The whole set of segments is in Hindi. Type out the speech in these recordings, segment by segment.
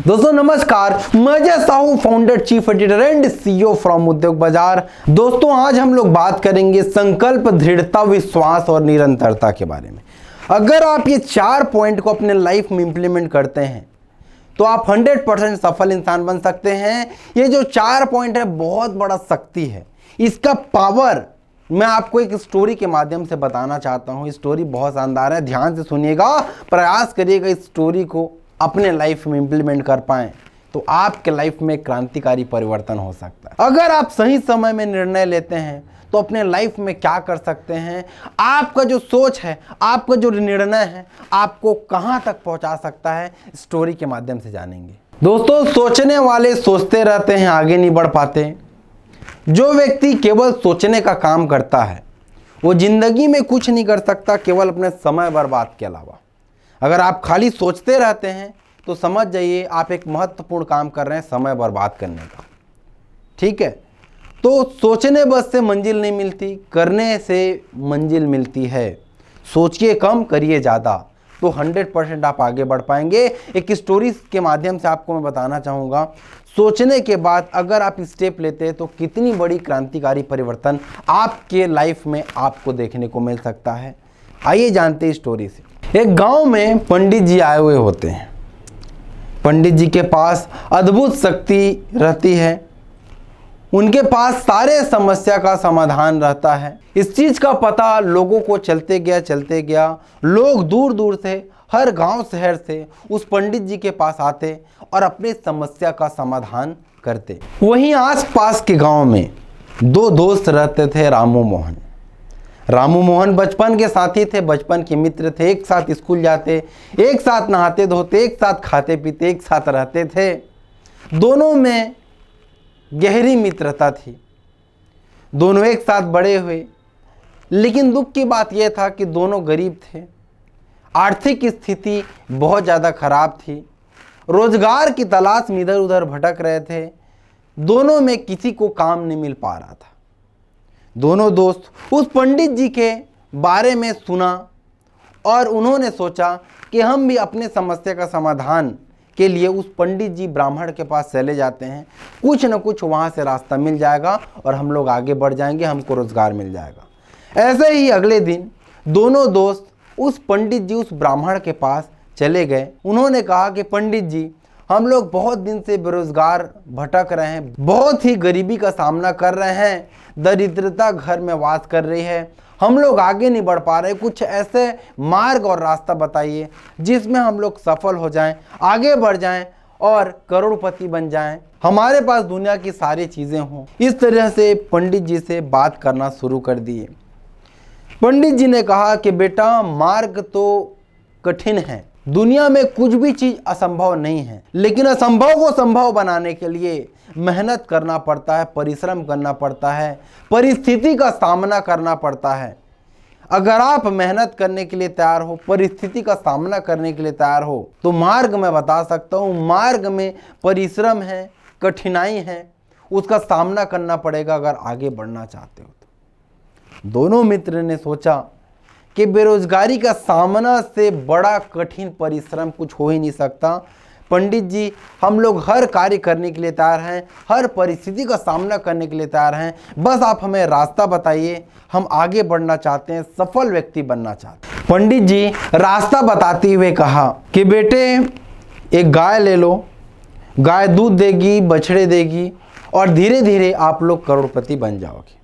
दोस्तों नमस्कार, मैं जय Sahu, founder, chief editor and CEO from उद्योग बाजार। दोस्तों आज हम लोग बात करेंगे संकल्प, दृढ़ता, विश्वास और निरंतरता के बारे में। अगर आप ये 4 पॉइंट को अपने लाइफ में इंप्लीमेंट करते हैं तो आप 100% सफल इंसान बन सकते हैं। ये जो 4 पॉइंट है बहुत बड़ा शक्ति है। इसका पावर मैं आपको एक स्टोरी के माध्यम से बताना चाहता हूँ। स्टोरी बहुत शानदार है, ध्यान से सुनिएगा, प्रयास करिएगा इस स्टोरी को अपने लाइफ में इंप्लीमेंट कर पाएं तो आपके लाइफ में क्रांतिकारी परिवर्तन हो सकता है। अगर आप सही समय में निर्णय लेते हैं तो अपने लाइफ में क्या कर सकते हैं, आपका जो सोच है, आपका जो निर्णय है, आपको कहां तक पहुंचा सकता है, स्टोरी के माध्यम से जानेंगे। दोस्तों सोचने वाले सोचते रहते हैं, आगे नहीं बढ़ पाते। जो व्यक्ति केवल सोचने का काम करता है वो जिंदगी में कुछ नहीं कर सकता, केवल अपने समय बर्बाद के अलावा। अगर आप खाली सोचते रहते हैं तो समझ जाइए आप एक महत्वपूर्ण काम कर रहे हैं, समय बर्बाद करने का। ठीक है, तो सोचने बस से मंजिल नहीं मिलती, करने से मंजिल मिलती है। सोचिए कम, करिए ज़्यादा, तो 100% आप आगे बढ़ पाएंगे। एक स्टोरी के माध्यम से आपको मैं बताना चाहूँगा, सोचने के बाद अगर आप स्टेप लेते हैं तो कितनी बड़ी क्रांतिकारी परिवर्तन आपके लाइफ में आपको देखने को मिल सकता है। आइए जानते हैं स्टोरी से। एक गांव में पंडित जी आए हुए होते हैं। पंडित जी के पास अद्भुत शक्ति रहती है, उनके पास सारे समस्या का समाधान रहता है। इस चीज का पता लोगों को चलते गया। लोग दूर दूर से, हर गांव शहर से उस पंडित जी के पास आते और अपनी समस्या का समाधान करते। वहीं आसपास के गांव में 2 दोस्त रहते थे, रामू मोहन। रामू मोहन बचपन के साथी थे, बचपन के मित्र थे। एक साथ स्कूल जाते, एक साथ नहाते धोते, एक साथ खाते पीते, एक साथ रहते थे। दोनों में गहरी मित्रता थी, दोनों एक साथ बड़े हुए। लेकिन दुख की बात यह था कि दोनों गरीब थे, आर्थिक स्थिति बहुत ज़्यादा खराब थी, रोजगार की तलाश में इधर उधर भटक रहे थे। दोनों में किसी को काम नहीं मिल पा रहा था। दोनों दोस्त उस पंडित जी के बारे में सुना और उन्होंने सोचा कि हम भी अपने समस्या का समाधान के लिए उस पंडित जी ब्राह्मण के पास चले जाते हैं, कुछ न कुछ वहाँ से रास्ता मिल जाएगा और हम लोग आगे बढ़ जाएंगे, हमको रोजगार मिल जाएगा। ऐसे ही अगले दिन दोनों दोस्त उस पंडित जी, उस ब्राह्मण के पास चले गए। उन्होंने कहा कि पंडित जी, हम लोग बहुत दिन से बेरोजगार भटक रहे हैं, बहुत ही गरीबी का सामना कर रहे हैं, दरिद्रता घर में वास कर रही है, हम लोग आगे नहीं बढ़ पा रहे। कुछ ऐसे मार्ग और रास्ता बताइए जिसमें हम लोग सफल हो जाएं, आगे बढ़ जाएं और करोड़पति बन जाएं, हमारे पास दुनिया की सारी चीज़ें हों। इस तरह से पंडित जी से बात करना शुरू कर दिए। पंडित जी ने कहा कि बेटा, मार्ग तो कठिन है, दुनिया में कुछ भी चीज असंभव नहीं है, लेकिन असंभव को संभव बनाने के लिए मेहनत करना पड़ता है, परिश्रम करना पड़ता है, परिस्थिति का सामना करना पड़ता है। अगर आप मेहनत करने के लिए तैयार हो, परिस्थिति का सामना करने के लिए तैयार हो, तो मार्ग मैं बता सकता हूँ, मार्ग में परिश्रम है, कठिनाई है, उसका सामना करना पड़ेगा अगर आगे बढ़ना चाहते हो तो। दोनों मित्र ने सोचा कि बेरोजगारी का सामना से बड़ा कठिन परिश्रम कुछ हो ही नहीं सकता। पंडित जी, हम लोग हर कार्य करने के लिए तैयार हैं, हर परिस्थिति का सामना करने के लिए तैयार हैं, बस आप हमें रास्ता बताइए, हम आगे बढ़ना चाहते हैं, सफल व्यक्ति बनना चाहते हैं। पंडित जी रास्ता बताते हुए कहा कि बेटे, एक गाय ले लो, गाय दूध देगी, बछड़े देगी और धीरे धीरे आप लोग करोड़पति बन जाओगे।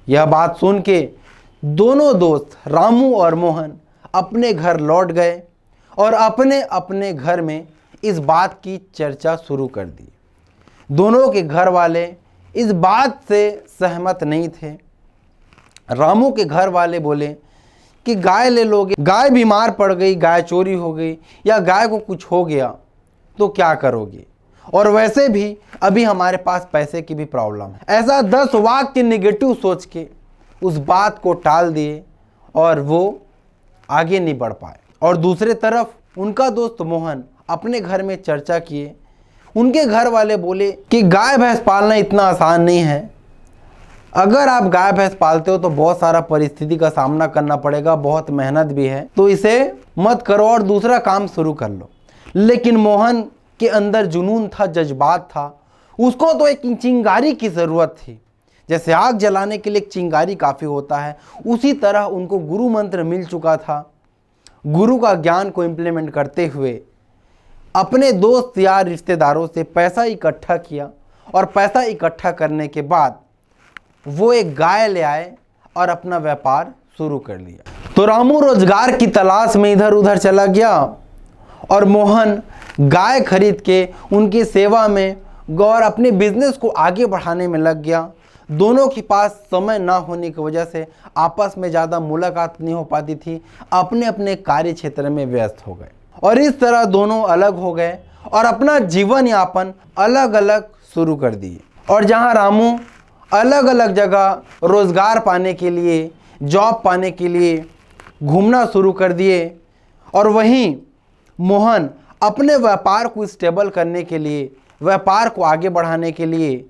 यह बात सुन के दोनों दोस्त रामू और मोहन अपने घर लौट गए और अपने अपने घर में इस बात की चर्चा शुरू कर दी। दोनों के घर वाले इस बात से सहमत नहीं थे। रामू के घर वाले बोले कि गाय ले लोगे, गाय बीमार पड़ गई, गाय चोरी हो गई या गाय को कुछ हो गया तो क्या करोगे, और वैसे भी अभी हमारे पास पैसे की भी प्रॉब्लम है। ऐसा 10 वाक्य निगेटिव सोच के उस बात को टाल दिए और वो आगे नहीं बढ़ पाए। और दूसरे तरफ उनका दोस्त मोहन अपने घर में चर्चा किए। उनके घर वाले बोले कि गाय भैंस पालना इतना आसान नहीं है, अगर आप गाय भैंस पालते हो तो बहुत सारा परिस्थिति का सामना करना पड़ेगा, बहुत मेहनत भी है, तो इसे मत करो और दूसरा काम शुरू कर लो। लेकिन मोहन के अंदर जुनून था, जज्बात था। उसको तो एक चिंगारी की ज़रूरत थी। जैसे आग जलाने के लिए एक चिंगारी काफ़ी होता है, उसी तरह उनको गुरु मंत्र मिल चुका था। गुरु का ज्ञान को इम्प्लीमेंट करते हुए अपने दोस्त यार रिश्तेदारों से पैसा इकट्ठा किया और पैसा इकट्ठा करने के बाद वो एक गाय ले आए और अपना व्यापार शुरू कर लिया। तो रामू रोजगार की तलाश में इधर उधर चला गया और मोहन गाय खरीद के उनकी सेवा में और अपने बिजनेस को आगे बढ़ाने में लग गया। दोनों के पास समय ना होने की वजह से आपस में ज़्यादा मुलाकात नहीं हो पाती थी, अपने अपने कार्य क्षेत्र में व्यस्त हो गए और इस तरह दोनों अलग हो गए और अपना जीवन यापन अलग अलग शुरू कर दिए। और जहां रामू अलग अलग जगह रोज़गार पाने के लिए, जॉब पाने के लिए घूमना शुरू कर दिए और वहीं मोहन अपने व्यापार को स्टेबल करने के लिए, व्यापार को आगे बढ़ाने के लिए,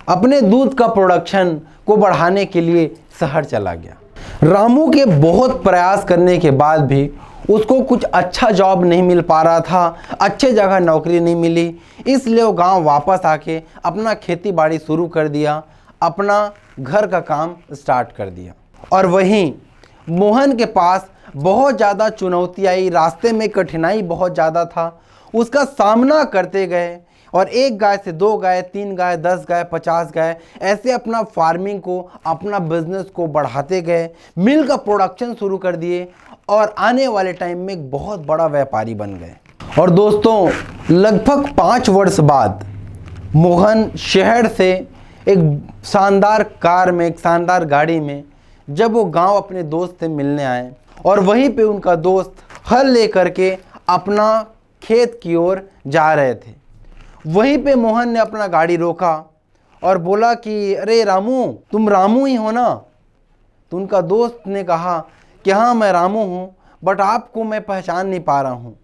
अपने दूध का प्रोडक्शन को बढ़ाने के लिए शहर चला गया। रामू के बहुत प्रयास करने के बाद भी उसको कुछ अच्छा जॉब नहीं मिल पा रहा था, अच्छे जगह नौकरी नहीं मिली, इसलिए वो गांव वापस आके अपना खेती बाड़ी शुरू कर दिया, अपना घर का काम स्टार्ट कर दिया। और वहीं मोहन के पास बहुत ज़्यादा चुनौती आई, रास्ते में कठिनाई बहुत ज़्यादा था, उसका सामना करते गए और 1 गाय से 2 गाय, 3 गाय, 10 गाय, 50 गाय, ऐसे अपना फार्मिंग को, अपना बिजनेस को बढ़ाते गए, मिल्क का प्रोडक्शन शुरू कर दिए और आने वाले टाइम में एक बहुत बड़ा व्यापारी बन गए। और दोस्तों लगभग 5 वर्ष बाद मोहन शहर से एक शानदार कार में, एक शानदार गाड़ी में जब वो गांव अपने दोस्त से मिलने आए और वहीं पे उनका दोस्त हल लेकर के अपना खेत की ओर जा रहे थे, वहीं पे मोहन ने अपना गाड़ी रोका और बोला कि अरे रामू, तुम रामू ही हो ना? तो उनका दोस्त ने कहा कि हाँ मैं रामू हूँ, बट आपको मैं पहचान नहीं पा रहा हूँ।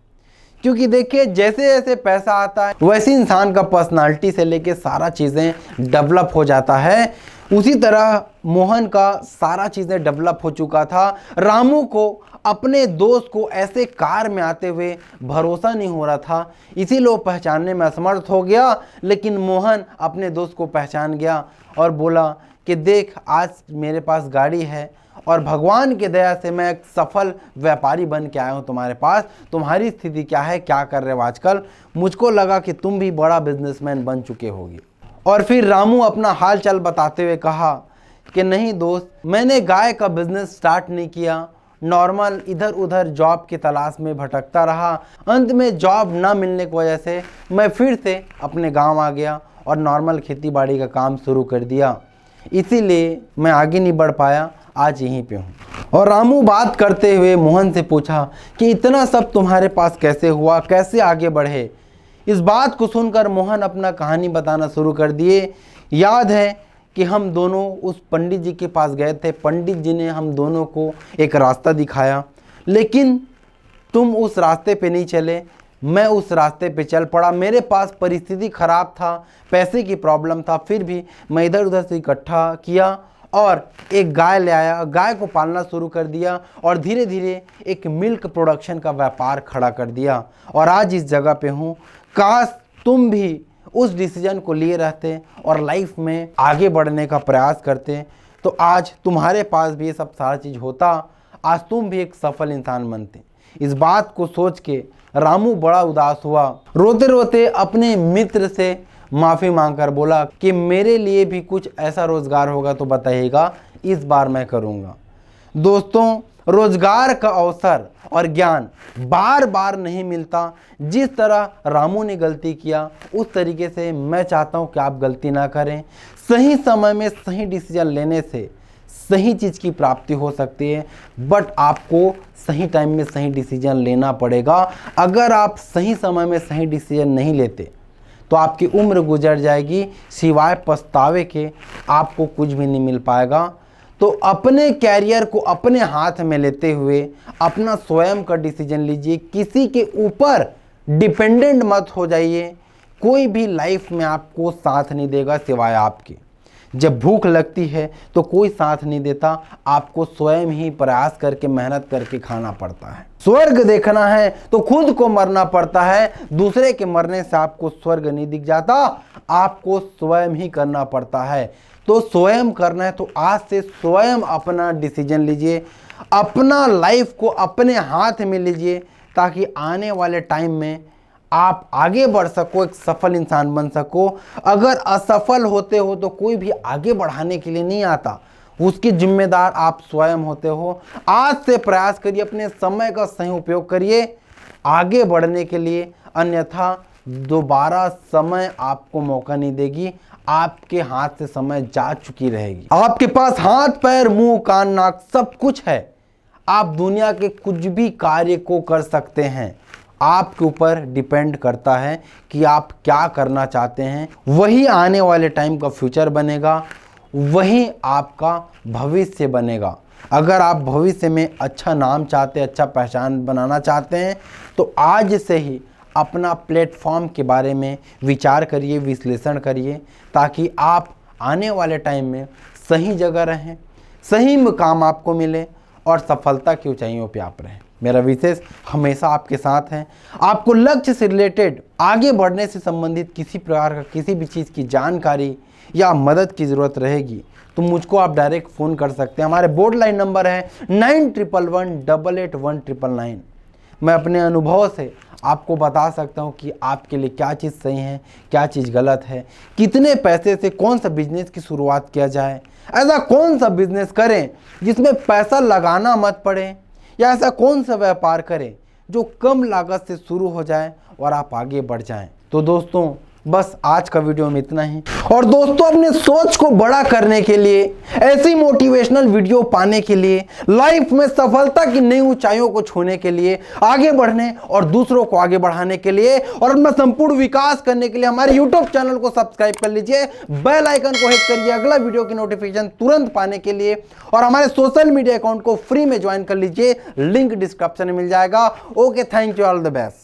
क्योंकि देखिए जैसे जैसे पैसा आता है वैसे इंसान का पर्सनालिटी से लेके सारा चीज़ें डेवलप हो जाता है। उसी तरह मोहन का सारा चीज़ें डेवलप हो चुका था। रामू को अपने दोस्त को ऐसे कार में आते हुए भरोसा नहीं हो रहा था, इसीलिए वो पहचानने में असमर्थ हो गया। लेकिन मोहन अपने दोस्त को पहचान गया और बोला कि देख, आज मेरे पास गाड़ी है और भगवान की दया से मैं एक सफल व्यापारी बन के आया हूँ तुम्हारे पास। तुम्हारी स्थिति क्या है, क्या कर रहे हो आजकल? मुझको लगा कि तुम भी बड़ा बिजनेसमैन बन चुके होगे। और फिर रामू अपना हाल चाल बताते हुए कहा कि नहीं दोस्त, मैंने गाय का बिजनेस स्टार्ट नहीं किया, नॉर्मल इधर उधर जॉब की तलाश में भटकता रहा। अंत में जॉब ना मिलने की वजह से मैं फिर से अपने गांव आ गया और नॉर्मल खेती बाड़ी का काम शुरू कर दिया, इसीलिए मैं आगे नहीं बढ़ पाया, आज यहीं पे हूँ। और रामू बात करते हुए मोहन से पूछा कि इतना सब तुम्हारे पास कैसे हुआ, कैसे आगे बढ़े? इस बात को सुनकर मोहन अपना कहानी बताना शुरू कर दिए। याद है कि हम दोनों उस पंडित जी के पास गए थे, पंडित जी ने हम दोनों को एक रास्ता दिखाया, लेकिन तुम उस रास्ते पे नहीं चले, मैं उस रास्ते पे चल पड़ा। मेरे पास परिस्थिति ख़राब था, पैसे की प्रॉब्लम था, फिर भी मैं इधर उधर से इकट्ठा किया और एक गाय ले आया, गाय को पालना शुरू कर दिया और धीरे धीरे एक मिल्क प्रोडक्शन का व्यापार खड़ा कर दिया और आज इस जगह पे हूँ। काश तुम भी उस डिसीजन को लिए रहते और लाइफ में आगे बढ़ने का प्रयास करते तो आज तुम्हारे पास भी ये सब सारा चीज़ होता, आज तुम भी एक सफल इंसान बनते। इस बात को सोच के रामू बड़ा उदास हुआ, रोते रोते अपने मित्र से माफ़ी मांगकर बोला कि मेरे लिए भी कुछ ऐसा रोज़गार होगा तो बताइएगा, इस बार मैं करूँगा। दोस्तों रोज़गार का अवसर और ज्ञान बार बार नहीं मिलता। जिस तरह रामू ने गलती किया उस तरीके से मैं चाहता हूँ कि आप गलती ना करें। सही समय में सही डिसीजन लेने से सही चीज़ की प्राप्ति हो सकती है, बट आपको सही टाइम में सही डिसीजन लेना पड़ेगा। अगर आप सही समय में सही डिसीजन नहीं लेते तो आपकी उम्र गुजर जाएगी, सिवाय पछतावे के आपको कुछ भी नहीं मिल पाएगा। तो अपने कैरियर को अपने हाथ में लेते हुए अपना स्वयं का डिसीजन लीजिए, किसी के ऊपर डिपेंडेंट मत हो जाइए। कोई भी लाइफ में आपको साथ नहीं देगा सिवाय आपके। जब भूख लगती है तो कोई साथ नहीं देता, आपको स्वयं ही प्रयास करके मेहनत करके खाना पड़ता है। स्वर्ग देखना है तो खुद को मरना पड़ता है, दूसरे के मरने से आपको स्वर्ग नहीं दिख जाता, आपको स्वयं ही करना पड़ता है। तो स्वयं करना है तो आज से स्वयं अपना डिसीजन लीजिए, अपना लाइफ को अपने हाथ में लीजिए, ताकि आने वाले टाइम में आप आगे बढ़ सको, एक सफल इंसान बन सको। अगर असफल होते हो तो कोई भी आगे बढ़ाने के लिए नहीं आता, उसकी जिम्मेदार आप स्वयं होते हो। आज से प्रयास करिए, अपने समय का सही उपयोग करिए आगे बढ़ने के लिए, अन्यथा दोबारा समय आपको मौका नहीं देगी, आपके हाथ से समय जा चुकी रहेगी। आपके पास हाथ पैर मुंह कान नाक सब कुछ है, आप दुनिया के कुछ भी कार्य को कर सकते हैं। आपके ऊपर डिपेंड करता है कि आप क्या करना चाहते हैं, वही आने वाले टाइम का फ्यूचर बनेगा, वही आपका भविष्य बनेगा। अगर आप भविष्य में अच्छा नाम चाहते हैं, अच्छा पहचान बनाना चाहते हैं, तो आज से ही अपना प्लेटफॉर्म के बारे में विचार करिए, विश्लेषण करिए, ताकि आप आने वाले टाइम में सही जगह रहें, सही मुकाम आपको मिले और सफलता की ऊंचाइयों पे आप रहें। मेरा विशेष हमेशा आपके साथ है। आपको लक्ष्य से रिलेटेड आगे बढ़ने से संबंधित किसी प्रकार का किसी भी चीज़ की जानकारी या मदद की ज़रूरत रहेगी तो मुझको आप डायरेक्ट फ़ोन कर सकते हैं। हमारे बोर्ड लाइन नंबर है 9111881999। मैं अपने अनुभव से आपको बता सकता हूं कि आपके लिए क्या चीज़ सही है, क्या चीज़ गलत है, कितने पैसे से कौन सा बिजनेस की शुरुआत किया जाए, ऐसा कौन सा बिजनेस करें जिसमें पैसा लगाना मत पड़े, या ऐसा कौन सा व्यापार करें जो कम लागत से शुरू हो जाए और आप आगे बढ़ जाएं। तो दोस्तों बस आज का वीडियो में इतना ही। और दोस्तों अपने सोच को बड़ा करने के लिए, ऐसी मोटिवेशनल वीडियो पाने के लिए, लाइफ में सफलता की नई ऊंचाइयों को छूने के लिए, आगे बढ़ने और दूसरों को आगे बढ़ाने के लिए और अपना संपूर्ण विकास करने के लिए हमारे YouTube चैनल को सब्सक्राइब कर लीजिए, बेल आइकन को हिट करिए अगला वीडियो की नोटिफिकेशन तुरंत पाने के लिए, और हमारे सोशल मीडिया अकाउंट को फ्री में ज्वाइन कर लीजिए, लिंक डिस्क्रिप्शन में मिल जाएगा। Okay, thank you, all the best.